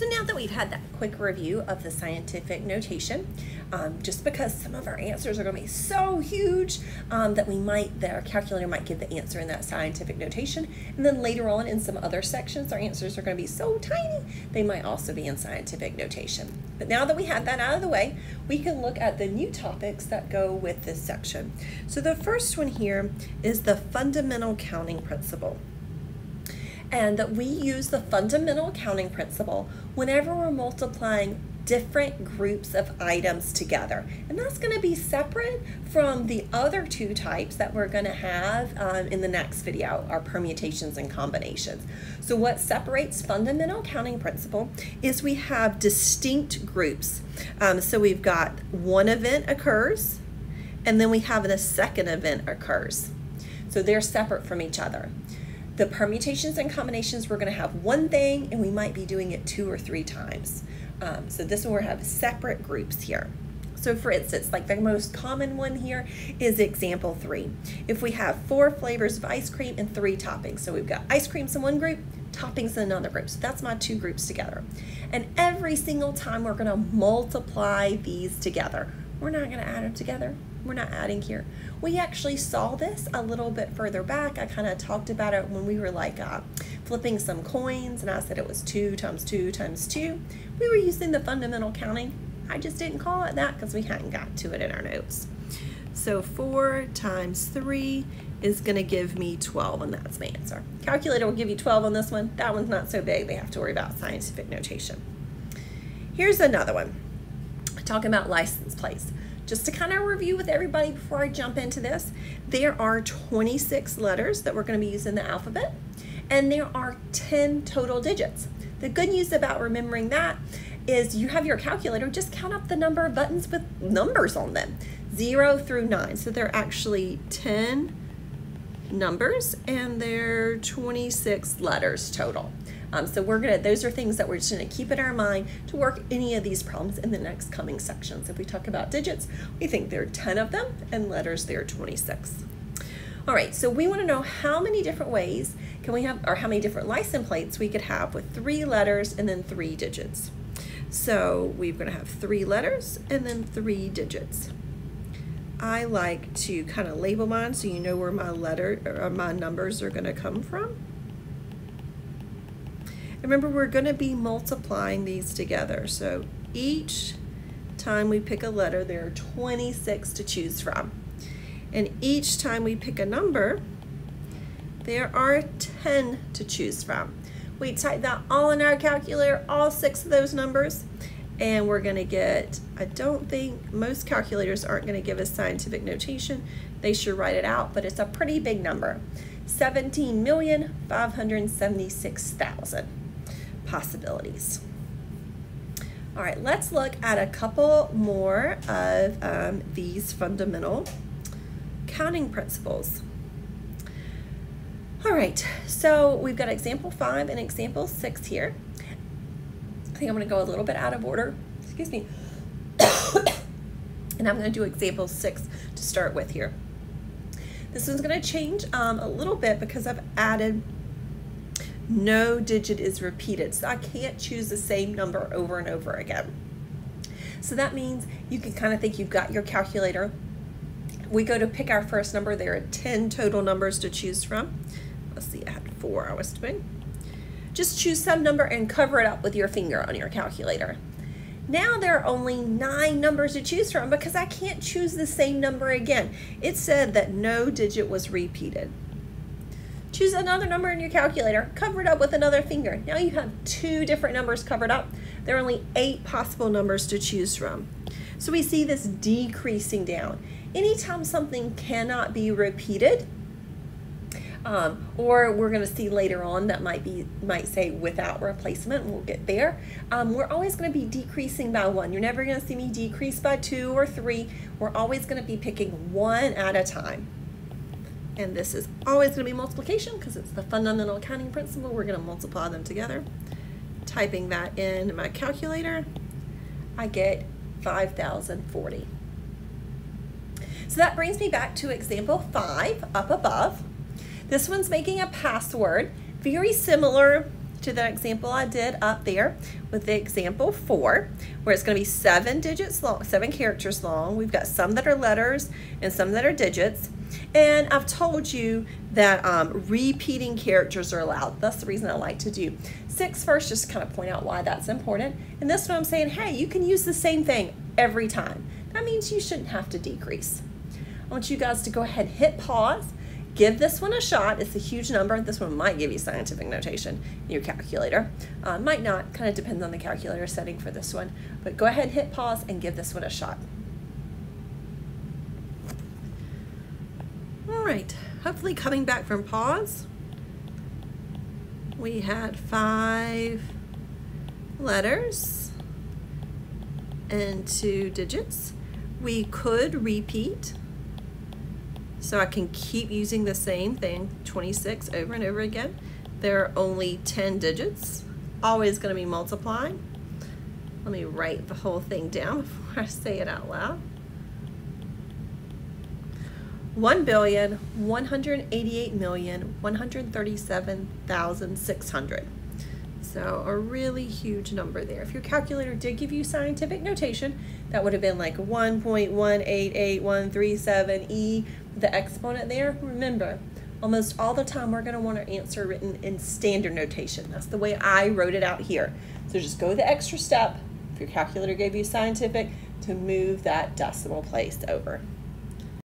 So now that we've had that quick review of the scientific notation, just because some of our answers are going to be so huge that our calculator might give the answer in that scientific notation, and then later on in some other sections, our answers are going to be so tiny, they might also be in scientific notation. But now that we had that out of the way, we can look at the new topics that go with this section. So the first one here is the fundamental counting principle. And that we use the fundamental counting principle whenever we're multiplying different groups of items together. And that's going to be separate from the other two types that we're going to have in the next video, our permutations and combinations. So what separates fundamental counting principle is we have distinct groups. So we've got one event occurs, and then we have a second event occurs. So they're separate from each other. The permutations and combinations, we're going to have one thing and we might be doing it 2 or 3 times. So this one we're have separate groups here. So for instance, like the most common one here is example 3. If we have 4 flavors of ice cream and 3 toppings, so we've got ice creams in one group, toppings in another group. So that's my 2 groups together. And every single time we're going to multiply these together. We're not going to add them together. We're not adding here. We actually saw this a little bit further back. I kind of talked about it when we were like flipping some coins, and I said it was 2 times 2 times 2. We were using the fundamental counting. I just didn't call it that because we hadn't got to it in our notes. So 4 times 3 is going to give me 12, and that's my answer. Calculator will give you 12 on this one. That one's not so big. They have to worry about scientific notation. Here's another one. Talking about license plates. Just to kind of review with everybody before I jump into this, there are 26 letters that we're going to be using in the alphabet, and there are 10 total digits. The good news about remembering that is you have your calculator, just count up the number of buttons with numbers on them, 0 through 9. So they're actually 10 numbers, and they're 26 letters total. So those are things that we're just gonna keep in our mind to work any of these problems in the next coming sections. If we talk about digits, we think there are 10 of them, and letters, there are 26. All right, so we wanna know how many different ways can we have, or how many different license plates we could have with 3 letters and then 3 digits. So we're gonna have 3 letters and then 3 digits. I like to kind of label mine so you know where my numbers are gonna come from. Remember, we're going to be multiplying these together. So each time we pick a letter, there are 26 to choose from. And each time we pick a number, there are 10 to choose from. We type that all in our calculator, all 6 of those numbers, and we're going to get, I don't think, most calculators aren't going to give us scientific notation. They should write it out, but it's a pretty big number. 17,576,000. Possibilities. All right, let's look at a couple more of these fundamental counting principles. All right, so we've got example 5 and example 6 here. I think I'm going to go a little bit out of order. Excuse me. And I'm going to do example 6 to start with here. This one's going to change a little bit because I've added no digit is repeated, so I can't choose the same number over and over again. So that means you can kind of think you've got your calculator. We go to pick our first number. There are 10 total numbers to choose from. Let's see, I had 4 I was doing. Just choose some number and cover it up with your finger on your calculator. Now there are only 9 numbers to choose from because I can't choose the same number again. It said that no digit was repeated. Choose another number in your calculator, cover it up with another finger. Now you have 2 different numbers covered up. There are only 8 possible numbers to choose from. So we see this decreasing down. Anytime something cannot be repeated, or we're going to see later on that might say without replacement, we'll get there. We're always going to be decreasing by 1. You're never going to see me decrease by 2 or 3. We're always going to be picking 1 at a time. And this is always going to be multiplication because it's the fundamental counting principle. We're going to multiply them together. Typing that in my calculator, I get 5,040. So that brings me back to example 5 up above. This one's making a password, very similar to that example I did up there with the example 4, where it's going to be 7 digits long, 7 characters long. We've got some that are letters and some that are digits. And I've told you that repeating characters are allowed. That's the reason I like to do 6 first, just to kind of point out why that's important. And this one I'm saying, hey, you can use the same thing every time. That means you shouldn't have to decrease. I want you guys to go ahead and hit pause. Give this one a shot. It's a huge number. This one might give you scientific notation in your calculator. Might not, kind of depends on the calculator setting for this one. But go ahead and hit pause and give this one a shot. All right, hopefully coming back from pause, we had 5 letters and 2 digits. We could repeat. So I can keep using the same thing, 26 over and over again. There are only 10 digits, always going to be multiplying. Let me write the whole thing down before I say it out loud. 1,188,137,600. So a really huge number there. If your calculator did give you scientific notation, that would have been like 1.188137e, the exponent there. Remember, almost all the time we're going to want our answer written in standard notation. That's the way I wrote it out here. So just go the extra step, if your calculator gave you scientific, to move that decimal place over.